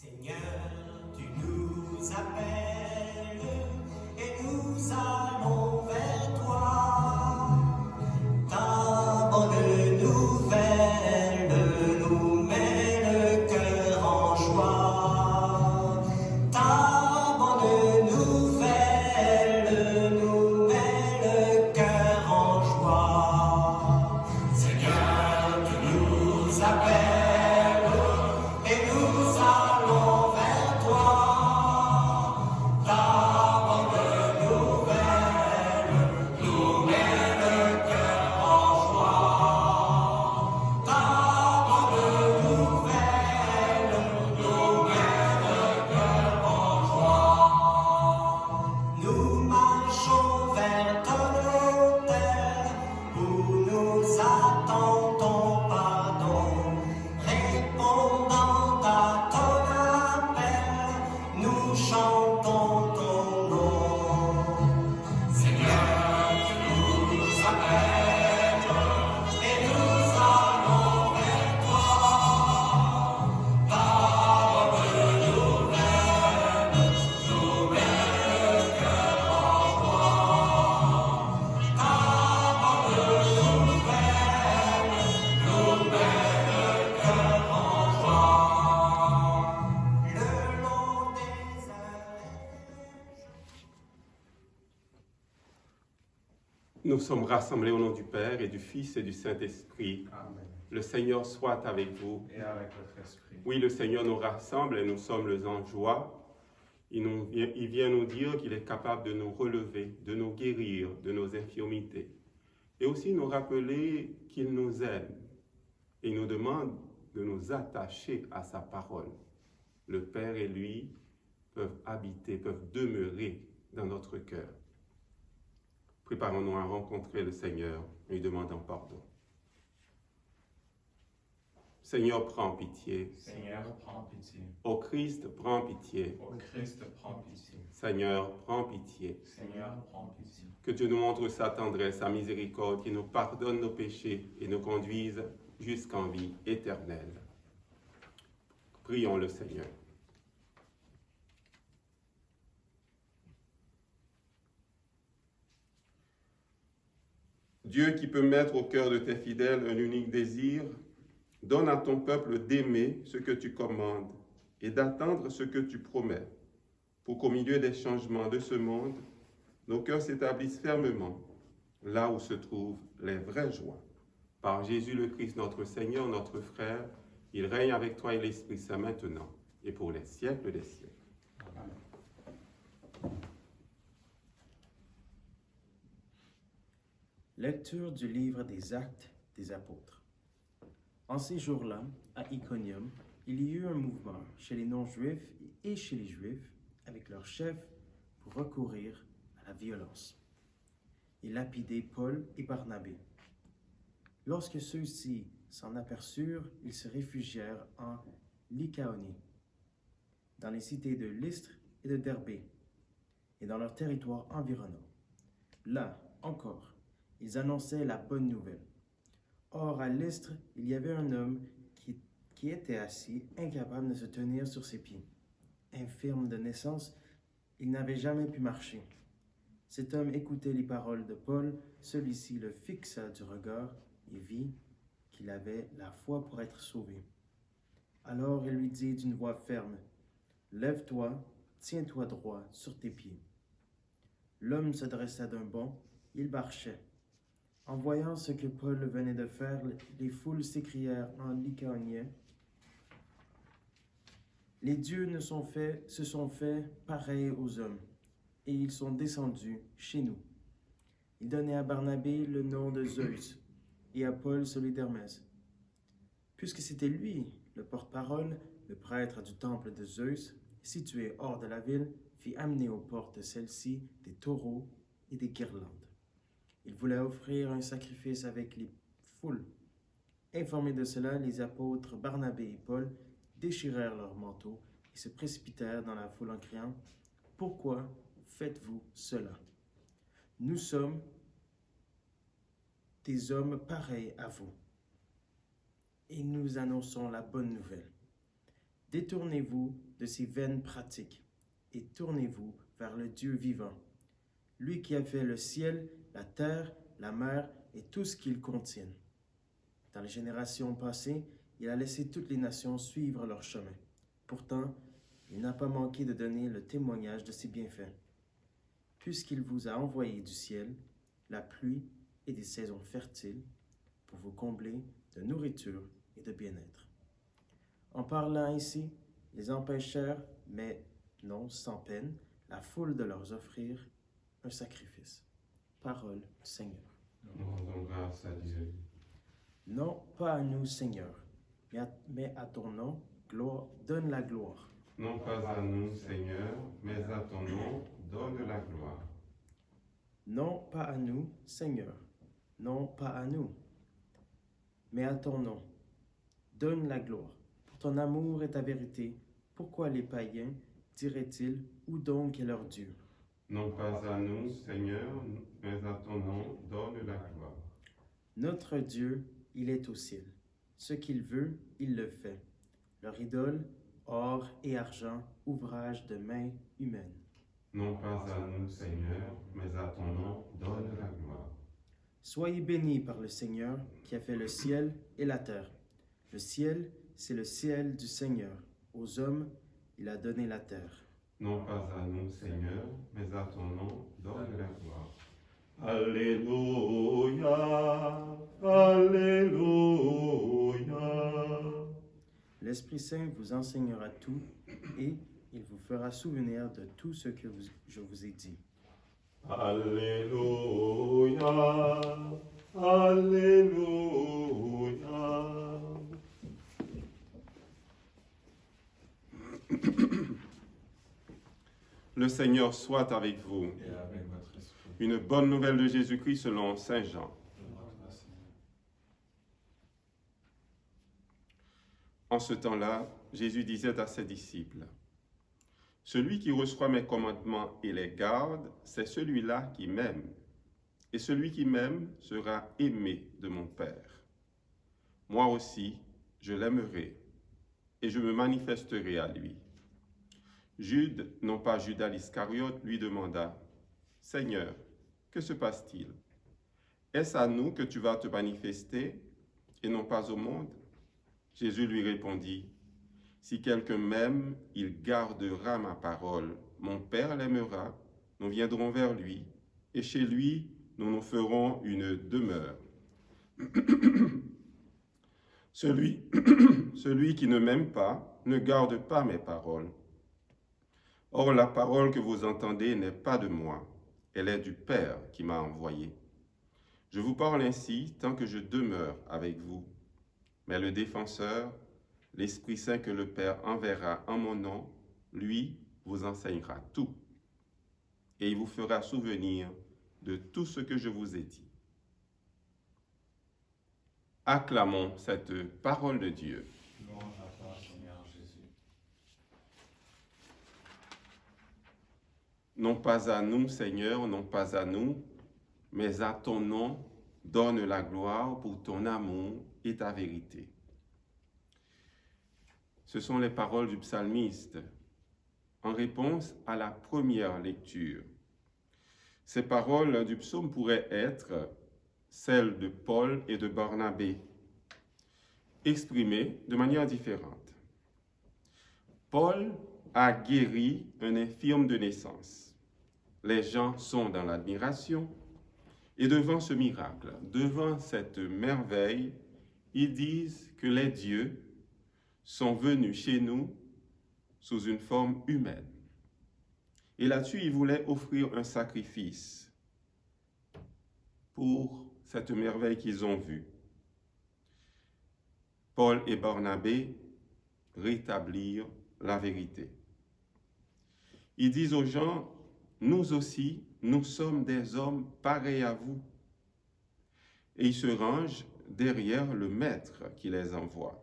Seigneur, tu nous appelles et nous allons vers toi. Ta bonne nouvelle nous met le cœur en joie. Ta bonne nouvelle nous met le cœur en joie. Seigneur, tu nous appelles et nous allons vers toi. Ta bonne nouvelle nous met le cœur en joie. Ta bonne nouvelle nous met le cœur en joie. Nous marchons vers ton autel où nous attendons ton pardon. Répondant à ton appel, nous chantons ton nom. Seigneur, tu nous appelles et nous allons vers toi. Ta bonne nouvelle nous met le cœur en joie. Ta bonne nouvelle nous met le cœur en joie. Le long des heures. Nous sommes rassemblés au nom du Père et du Fils et du Saint-Esprit. Amen. Le Seigneur soit avec vous. Et avec votre esprit. Oui, le Seigneur nous rassemble et nous sommes en joie. Il vient nous dire qu'il est capable de nous relever, de nous guérir de nos infirmités. Et aussi nous rappeler qu'il nous aime et nous demande de nous attacher à sa parole. Le Père et lui peuvent habiter, peuvent demeurer dans notre cœur. Préparons-nous à rencontrer le Seigneur en lui demandant pardon. Seigneur, prends pitié. Seigneur, prends pitié. Ô Christ, prends pitié. Ô Christ, prends pitié. Seigneur, prends pitié. Seigneur, prends pitié. Que Dieu nous montre sa tendresse, sa miséricorde, qu'il nous pardonne nos péchés et nous conduise jusqu'en vie éternelle. Prions le Seigneur. Dieu qui peut mettre au cœur de tes fidèles un unique désir, donne à ton peuple d'aimer ce que tu commandes et d'attendre ce que tu promets, pour qu'au milieu des changements de ce monde, nos cœurs s'établissent fermement là où se trouvent les vraies joies. Par Jésus le Christ, notre Seigneur, notre frère, il règne avec toi et l'Esprit Saint maintenant et pour les siècles des siècles. Lecture du livre des Actes des Apôtres. En ces jours-là, à Iconium, il y eut un mouvement chez les non-juifs et chez les juifs, avec leurs chefs, pour recourir à la violence. Ils lapidaient Paul et Barnabé. Lorsque ceux-ci s'en aperçurent, ils se réfugièrent en Lycaonie, dans les cités de Lystre et de Derbé, et dans leurs territoires environnants. Là, encore, ils annonçaient la bonne nouvelle. Or, à Lystre, il y avait un homme qui était assis, incapable de se tenir sur ses pieds. Infirme de naissance, il n'avait jamais pu marcher. Cet homme écoutait les paroles de Paul, celui-ci le fixa du regard et vit qu'il avait la foi pour être sauvé. Alors il lui dit d'une voix ferme, « Lève-toi, tiens-toi droit sur tes pieds. » L'homme se dressa d'un bond, il marchait. En voyant ce que Paul venait de faire, les foules s'écrièrent en lycaonien, « Les dieux se sont faits pareils aux hommes, et ils sont descendus chez nous. » Ils donnaient à Barnabé le nom de Zeus, et à Paul celui d'Hermès. Puisque c'était lui, le porte-parole, le prêtre du temple de Zeus, situé hors de la ville, fit amener aux portes de celle-ci des taureaux et des guirlandes. Il voulait offrir un sacrifice avec les foules. Informés de cela, les apôtres Barnabé et Paul déchirèrent leurs manteaux et se précipitèrent dans la foule en criant « Pourquoi faites-vous cela? Nous sommes des hommes pareils à vous, et nous annonçons la bonne nouvelle. Détournez-vous de ces vaines pratiques et tournez-vous vers le Dieu vivant, lui qui a fait le ciel, la terre, la mer et tout ce qu'ils contiennent. Dans les générations passées, il a laissé toutes les nations suivre leur chemin. Pourtant, il n'a pas manqué de donner le témoignage de ses bienfaits, puisqu'il vous a envoyé du ciel la pluie et des saisons fertiles pour vous combler de nourriture et de bien-être. En parlant ainsi, ils empêchèrent, mais non sans peine, la foule de leur offrir un sacrifice. Parole du Seigneur. Nous rendons grâce à Dieu. Non pas à nous, Seigneur, mais à ton nom, donne la gloire. Non pas à nous, Seigneur, mais à ton nom, donne la gloire. Non pas à nous, Seigneur, non pas à nous, mais à ton nom, donne la gloire. Pour ton amour et ta vérité, pourquoi les païens diraient-ils, où donc est leur Dieu? Non pas à nous, Seigneur, mais à ton nom, donne la gloire. Notre Dieu, il est au ciel. Ce qu'il veut, il le fait. Leur idole, or et argent, ouvrage de mains humaines. Non pas à nous, Seigneur, mais à ton nom, donne la gloire. Soyez bénis par le Seigneur qui a fait le ciel et la terre. Le ciel, c'est le ciel du Seigneur. Aux hommes, il a donné la terre. Non pas à nous, Seigneur, mais à ton nom, donne la gloire. Alléluia, Alléluia. L'Esprit Saint vous enseignera tout et il vous fera souvenir de tout ce que je vous ai dit. Alléluia, Alléluia. Le Seigneur soit avec vous. Et avec votre esprit. Une bonne nouvelle de Jésus-Christ selon Saint Jean. En ce temps-là, Jésus disait à ses disciples, « Celui qui reçoit mes commandements et les garde, c'est celui-là qui m'aime. Et celui qui m'aime sera aimé de mon Père. Moi aussi, je l'aimerai, et je me manifesterai à lui. » Jude, non pas Judas l'Iscariote, lui demanda, « Seigneur, que se passe-t-il? Est-ce à nous que tu vas te manifester, et non pas au monde? » Jésus lui répondit, « Si quelqu'un m'aime, il gardera ma parole. Mon Père l'aimera, nous viendrons vers lui, et chez lui, nous nous ferons une demeure. Celui qui ne m'aime pas ne garde pas mes paroles. Or, la parole que vous entendez n'est pas de moi, elle est du Père qui m'a envoyé. Je vous parle ainsi tant que je demeure avec vous. Mais le défenseur, l'Esprit Saint que le Père enverra en mon nom, lui vous enseignera tout. Et il vous fera souvenir de tout ce que je vous ai dit. Acclamons cette parole de Dieu. Louange à toi, Seigneur Jésus. Non pas à nous, Seigneur, non pas à nous, mais à ton nom, donne la gloire pour ton amour et ta vérité. Ce sont les paroles du psalmiste en réponse à la première lecture. Ces paroles du psaume pourraient être celles de Paul et de Barnabé, exprimées de manière différente. Paul a guéri un infirme de naissance. Les gens sont dans l'admiration et devant ce miracle, devant cette merveille, ils disent que les dieux sont venus chez nous sous une forme humaine. Et là-dessus, ils voulaient offrir un sacrifice pour cette merveille qu'ils ont vue. Paul et Barnabé rétablirent la vérité. Ils disent aux gens, nous aussi, nous sommes des hommes pareils à vous. Et ils se rangent derrière le maître qui les envoie.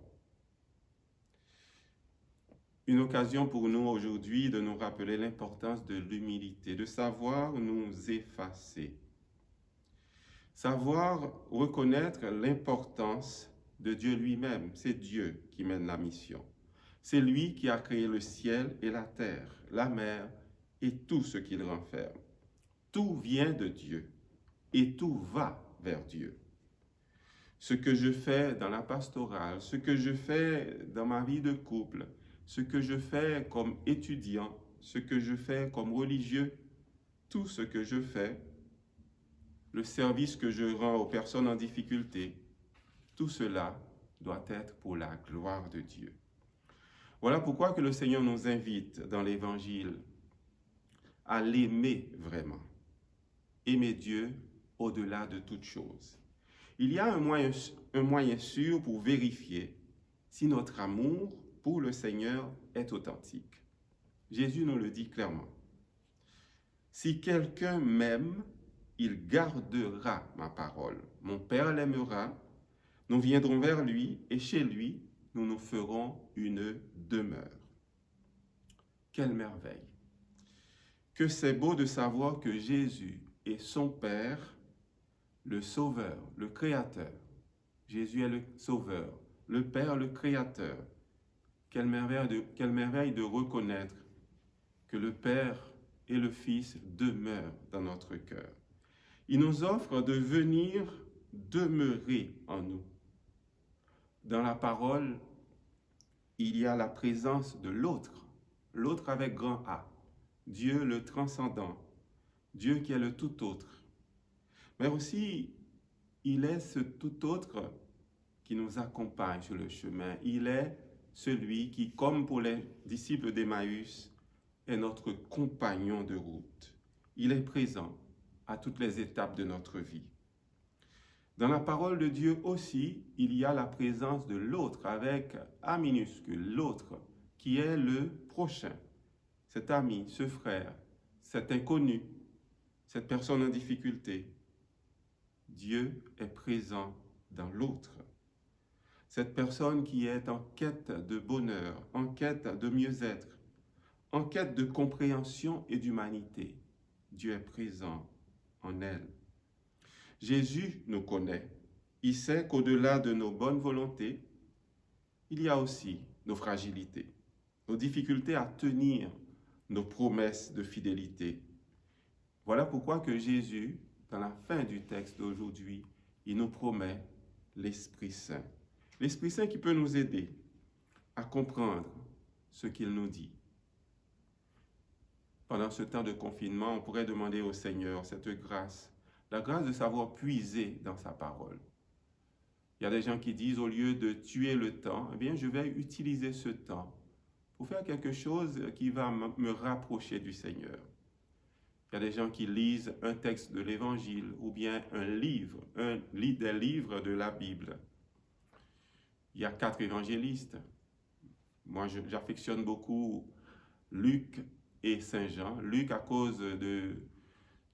Une occasion pour nous aujourd'hui de nous rappeler l'importance de l'humilité, de savoir nous effacer. Savoir reconnaître l'importance de Dieu lui-même. C'est Dieu qui mène la mission. C'est lui qui a créé le ciel et la terre, la mer et tout ce qu'il renferme. Tout vient de Dieu et tout va vers Dieu. Ce que je fais dans la pastorale, ce que je fais dans ma vie de couple, ce que je fais comme étudiant, ce que je fais comme religieux, tout ce que je fais, le service que je rends aux personnes en difficulté, tout cela doit être pour la gloire de Dieu. Voilà pourquoi que le Seigneur nous invite dans l'Évangile à l'aimer vraiment. Aimer Dieu au-delà de toute chose. Il y a un moyen sûr pour vérifier si notre amour pour le Seigneur est authentique. Jésus nous le dit clairement. Si quelqu'un m'aime, il gardera ma parole. Mon Père l'aimera, nous viendrons vers lui et chez lui, nous nous ferons une demeure. Quelle merveille! Que c'est beau de savoir que Jésus est son Père, le Sauveur, le Créateur. Jésus est le Sauveur, le Père, le Créateur. Quelle merveille de reconnaître que le Père et le Fils demeurent dans notre cœur. Il nous offre de venir demeurer en nous. Dans la parole, il y a la présence de l'autre, l'autre avec grand A, Dieu le transcendant, Dieu qui est le tout autre. Mais aussi, il est ce tout autre qui nous accompagne sur le chemin. Il est celui qui, comme pour les disciples d'Emmaüs, est notre compagnon de route. Il est présent à toutes les étapes de notre vie. Dans la parole de Dieu aussi, il y a la présence de l'autre avec A minuscule, l'autre qui est le prochain, cet ami, ce frère, cet inconnu, cette personne en difficulté. Dieu est présent dans l'autre. Cette personne qui est en quête de bonheur, en quête de mieux-être, en quête de compréhension et d'humanité. Dieu est présent en elle. Jésus nous connaît. Il sait qu'au-delà de nos bonnes volontés, il y a aussi nos fragilités, nos difficultés à tenir nos promesses de fidélité. Voilà pourquoi que Jésus, dans la fin du texte d'aujourd'hui, il nous promet l'Esprit Saint. L'Esprit Saint qui peut nous aider à comprendre ce qu'il nous dit. Pendant ce temps de confinement, on pourrait demander au Seigneur cette grâce, la grâce de savoir puiser dans sa parole. Il y a des gens qui disent, au lieu de tuer le temps, eh bien, je vais utiliser ce temps pour faire quelque chose qui va me rapprocher du Seigneur. Il y a des gens qui lisent un texte de l'Évangile ou bien des livres de la Bible. Il y a 4 évangélistes. Moi, j'affectionne beaucoup Luc et Saint Jean. Luc à cause de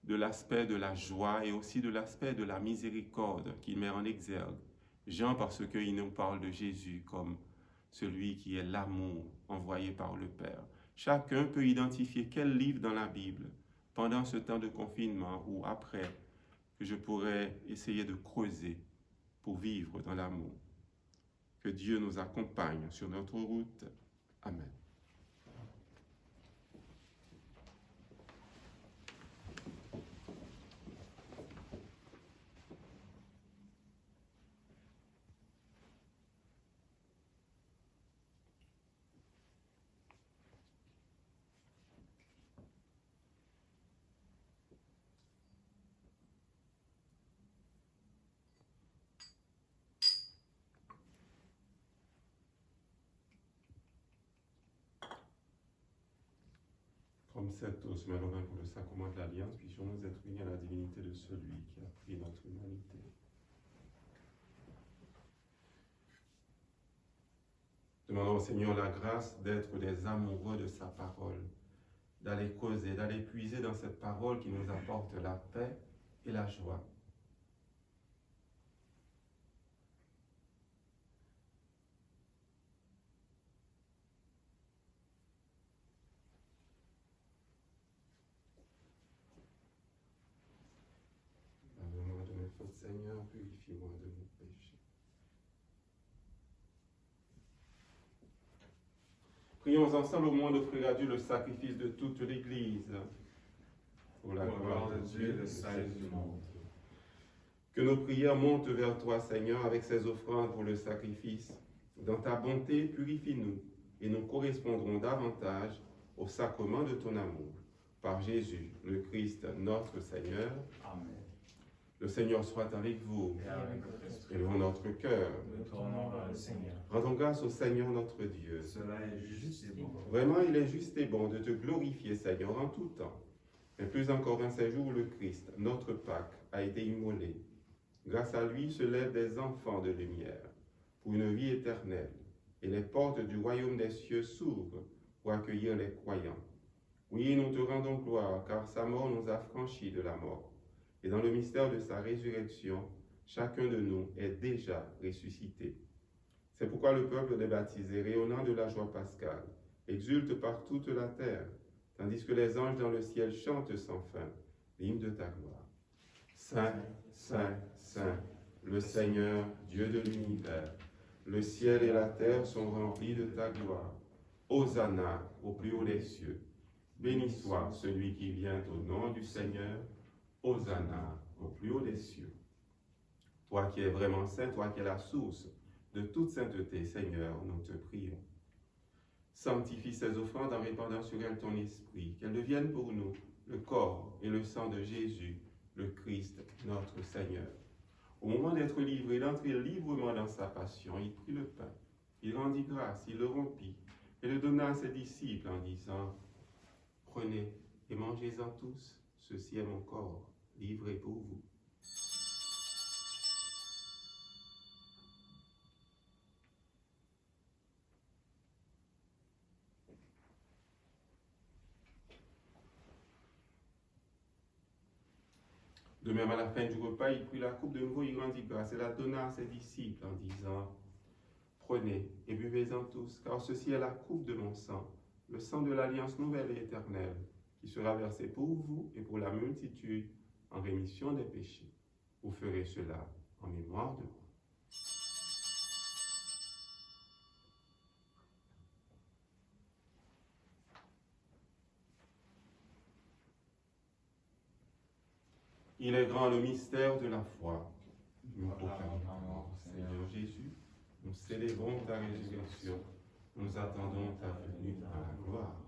l'aspect de la joie et aussi de l'aspect de la miséricorde qu'il met en exergue. Jean parce qu'il nous parle de Jésus comme celui qui est l'amour envoyé par le Père. Chacun peut identifier quel livre dans la Bible, pendant ce temps de confinement ou après, que je pourrais essayer de creuser pour vivre dans l'amour. Que Dieu nous accompagne sur notre route. Amen. Comme cette os malheureux pour le sacrement de l'Alliance, puissions nous être unis à la divinité de celui qui a pris notre humanité. Demandons au Seigneur la grâce d'être des amoureux de sa parole, d'aller causer, d'aller puiser dans cette parole qui nous apporte la paix et la joie. Pardonne-moi de mes fautes, Seigneur, purifie-moi de mes péchés. Prions ensemble au moment d'offrir à Dieu le sacrifice de toute l'Église. Pour la Pour la gloire de Dieu et le salut du monde. Que nos prières montent vers toi, Seigneur, avec ces offrandes pour le sacrifice. Dans ta bonté, purifie-nous et nous correspondrons davantage au sacrement de ton amour. Par Jésus, le Christ, notre Seigneur. Amen. Le Seigneur soit avec vous. Et avec votre esprit, Élevons notre cœur. nous tournons vers le Seigneur. Rendons grâce au Seigneur notre Dieu. Cela est juste et bon. Vraiment, il est juste et bon de te glorifier, Seigneur, en tout temps. Mais plus encore en ces jours où le Christ, notre Pâque, a été immolé. Grâce à lui se lèvent des enfants de lumière pour une vie éternelle, et les portes du royaume des cieux s'ouvrent pour accueillir les croyants. Oui, nous te rendons gloire, car sa mort nous a franchis de la mort. Et dans le mystère de sa résurrection, chacun de nous est déjà ressuscité. C'est pourquoi le peuple des baptisés, rayonnant de la joie pascale, exulte par toute la terre, tandis que les anges dans le ciel chantent sans fin l'hymne de ta gloire. Saint, Saint, Saint, le Seigneur, Dieu de l'univers, le ciel et la terre sont remplis de ta gloire. Hosanna au plus haut des cieux. Béni soit celui qui vient au nom du Seigneur. Hosanna au plus haut des cieux. Toi qui es vraiment saint, toi qui es la source de toute sainteté, Seigneur, nous te prions. Sanctifie ces offrandes en répandant sur elles ton esprit, qu'elles deviennent pour nous le corps et le sang de Jésus, le Christ, notre Seigneur. Au moment d'être livré, d'entrer librement dans sa passion, il prit le pain, il rendit grâce, il le rompit et le donna à ses disciples en disant « Prenez et mangez-en tous, ceci est mon corps, livré pour vous. » De même, à la fin du repas, il prit la coupe de nouveau, il rendit grâce et la donna à ses disciples en disant « Prenez et buvez-en tous, car ceci est la coupe de mon sang, le sang de l'alliance nouvelle et éternelle, qui sera versé pour vous et pour la multitude en rémission des péchés. Vous ferez cela en mémoire de moi. » Il est grand le mystère de la foi. Nous proclamons ta mort, Seigneur Jésus. Nous célébrons ta résurrection. Nous attendons ta venue dans la gloire.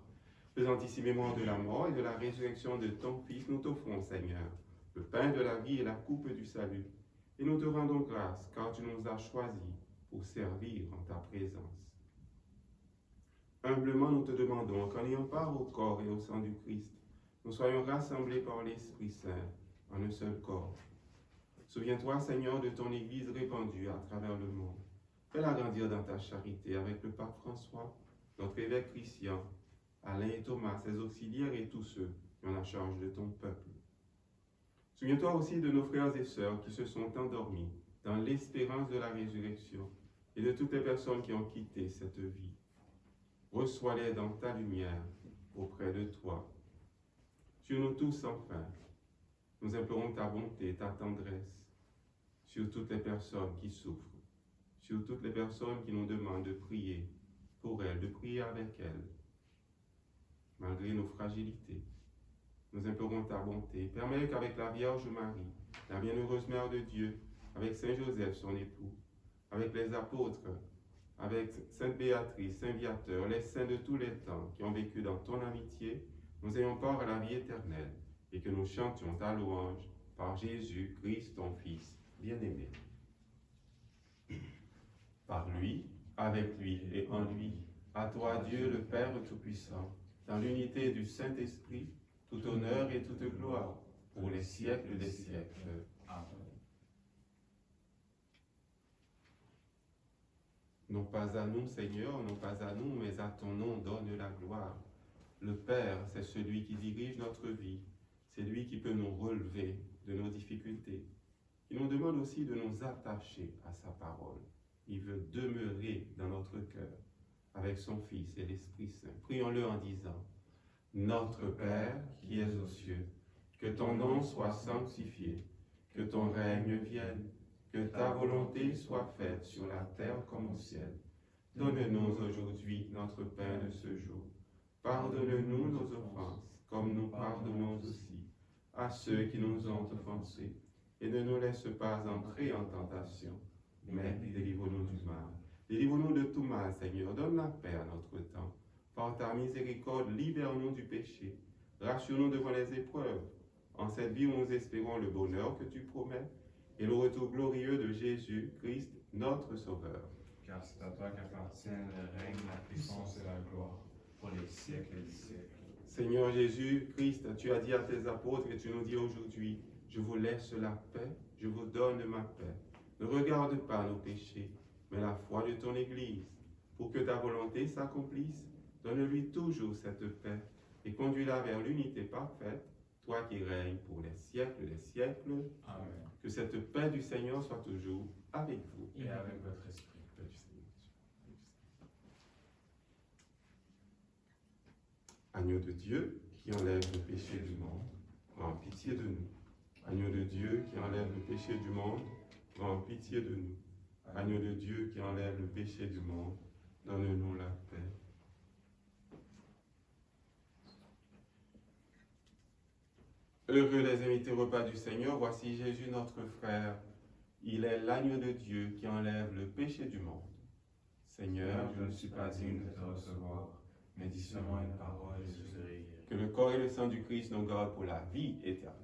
Faisant ici mémoire de la mort et de la résurrection de ton Fils, nous t'offrons, Seigneur, le pain de la vie et la coupe du salut. Et nous te rendons grâce, car tu nous as choisis pour servir en ta présence. Humblement, nous te demandons qu'en ayant part au corps et au sang du Christ, nous soyons rassemblés par l'Esprit Saint en un seul corps. Souviens-toi, Seigneur, de ton Église répandue à travers le monde. Fais-la grandir dans ta charité avec le pape François, notre évêque Christian, Alain et Thomas, ses auxiliaires et tous ceux qui ont la charge de ton peuple. Souviens-toi aussi de nos frères et sœurs qui se sont endormis dans l'espérance de la résurrection et de toutes les personnes qui ont quitté cette vie. Reçois-les dans ta lumière auprès de toi. Sur nous tous enfin, nous implorons ta bonté, ta tendresse sur toutes les personnes qui souffrent, sur toutes les personnes qui nous demandent de prier pour elles, de prier avec elles, malgré nos fragilités. Nous implorons ta bonté. Permets qu'avec la Vierge Marie, la bienheureuse Mère de Dieu, avec Saint Joseph, son époux, avec les apôtres, avec Sainte Béatrice, Saint Viateur, les saints de tous les temps qui ont vécu dans ton amitié, nous ayons part à la vie éternelle et que nous chantions ta louange par Jésus Christ, ton Fils bien-aimé. Par lui, avec lui et en lui, à toi Dieu le Père Tout-Puissant, dans l'unité du Saint-Esprit, tout honneur et toute gloire pour les siècles des siècles. Amen. Non pas à nous, Seigneur, non pas à nous, mais à ton nom donne la gloire. Le Père, c'est celui qui dirige notre vie. C'est lui qui peut nous relever de nos difficultés. Il nous demande aussi de nous attacher à sa parole. Il veut demeurer dans notre cœur avec son Fils et l'Esprit Saint. Prions-le en disant, « Notre Père qui es aux cieux, que ton nom soit sanctifié, que ton règne vienne, que ta volonté soit faite sur la terre comme au ciel. Donne-nous aujourd'hui notre pain de ce jour. Pardonne-nous nos offenses, comme nous pardonnons aussi à ceux qui nous ont offensés. Et ne nous laisse pas entrer en tentation, mais délivre-nous du mal. Délivre-nous de tout mal, Seigneur. Donne la paix à notre temps. Par ta miséricorde, libère-nous du péché. Rassure-nous devant les épreuves. En cette vie où nous espérons le bonheur que tu promets et le retour glorieux de Jésus-Christ, notre Sauveur. Car c'est à toi qu'appartiennent le règne, la puissance et la gloire, pour les siècles des siècles. Seigneur Jésus-Christ, tu as dit à tes apôtres et tu nous dis aujourd'hui, je vous laisse la paix, je vous donne ma paix. Ne regarde pas nos péchés, mais la foi de ton Église. Pour que ta volonté s'accomplisse, donne-lui toujours cette paix et conduis-la vers l'unité parfaite, toi qui règnes pour les siècles des siècles. Amen. Que cette paix du Seigneur soit toujours avec vous. Et avec votre esprit. Paix du Seigneur. Agneau de Dieu qui enlève le péché du monde, prends pitié de nous. Agneau de Dieu qui enlève le péché du monde, prends pitié de nous. Agneau de Dieu qui enlève le péché du monde, donne-nous la paix. Heureux les invités au repas du Seigneur, voici Jésus notre frère. Il est l'agneau de Dieu qui enlève le péché du monde. Seigneur, Je ne suis pas digne de te recevoir, mais dis seulement une parole et je serai guéri. que le corps et le sang du Christ nous gardent pour la vie éternelle.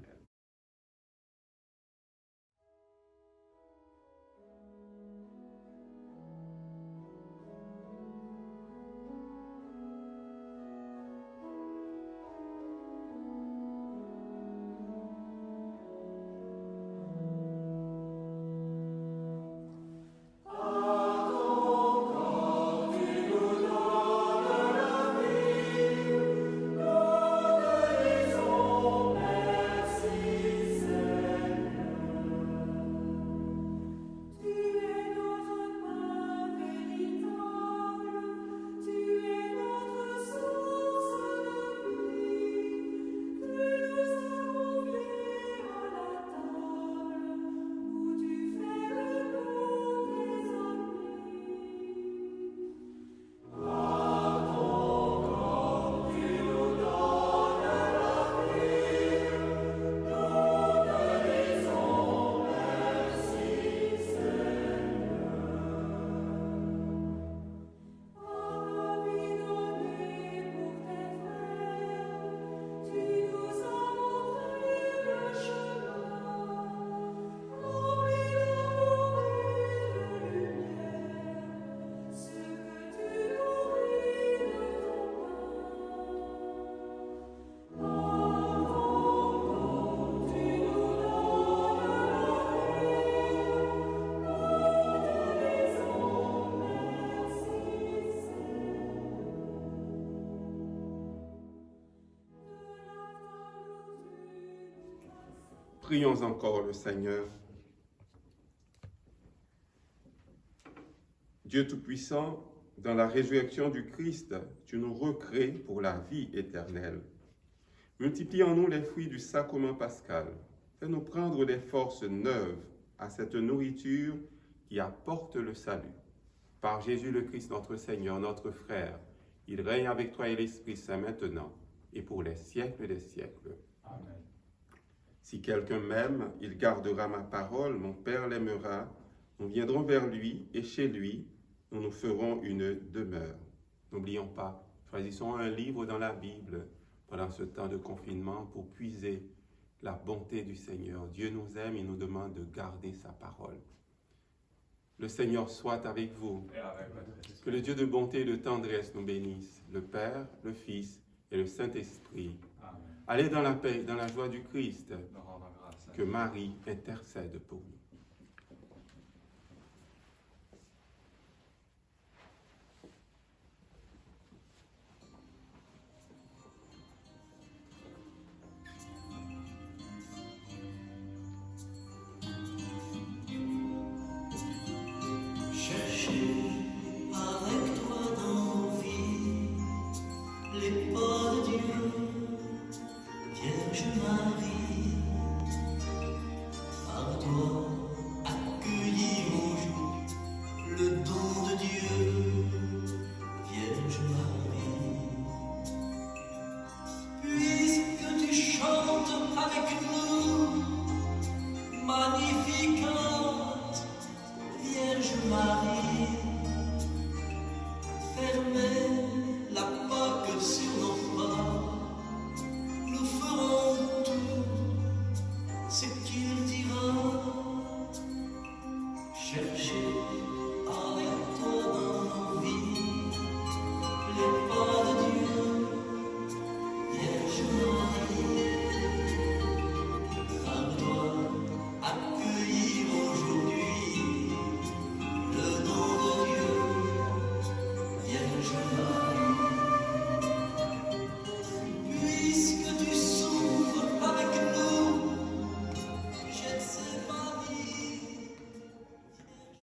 Prions encore le Seigneur. Dieu Tout-Puissant, dans la résurrection du Christ, tu nous recrées pour la vie éternelle. Multiplie en nous les fruits du sacrement pascal. Fais-nous prendre des forces neuves à cette nourriture qui apporte le salut. Par Jésus le Christ, notre Seigneur, notre frère, il règne avec toi et l'Esprit Saint maintenant et pour les siècles des siècles. Amen. Si quelqu'un m'aime, il gardera ma parole, mon Père l'aimera, nous viendrons vers lui et chez lui, nous nous ferons une demeure. N'oublions pas, choisissons un livre dans la Bible pendant ce temps de confinement pour puiser la bonté du Seigneur. Dieu nous aime et nous demande de garder sa parole. Le Seigneur soit avec vous. Et avec votre esprit. Que le Dieu de bonté et de tendresse nous bénisse, le Père, le Fils et le Saint-Esprit. Amen. Allez dans la paix, dans la joie du Christ. Nous rendons grâce à Que Dieu. Marie intercède pour nous.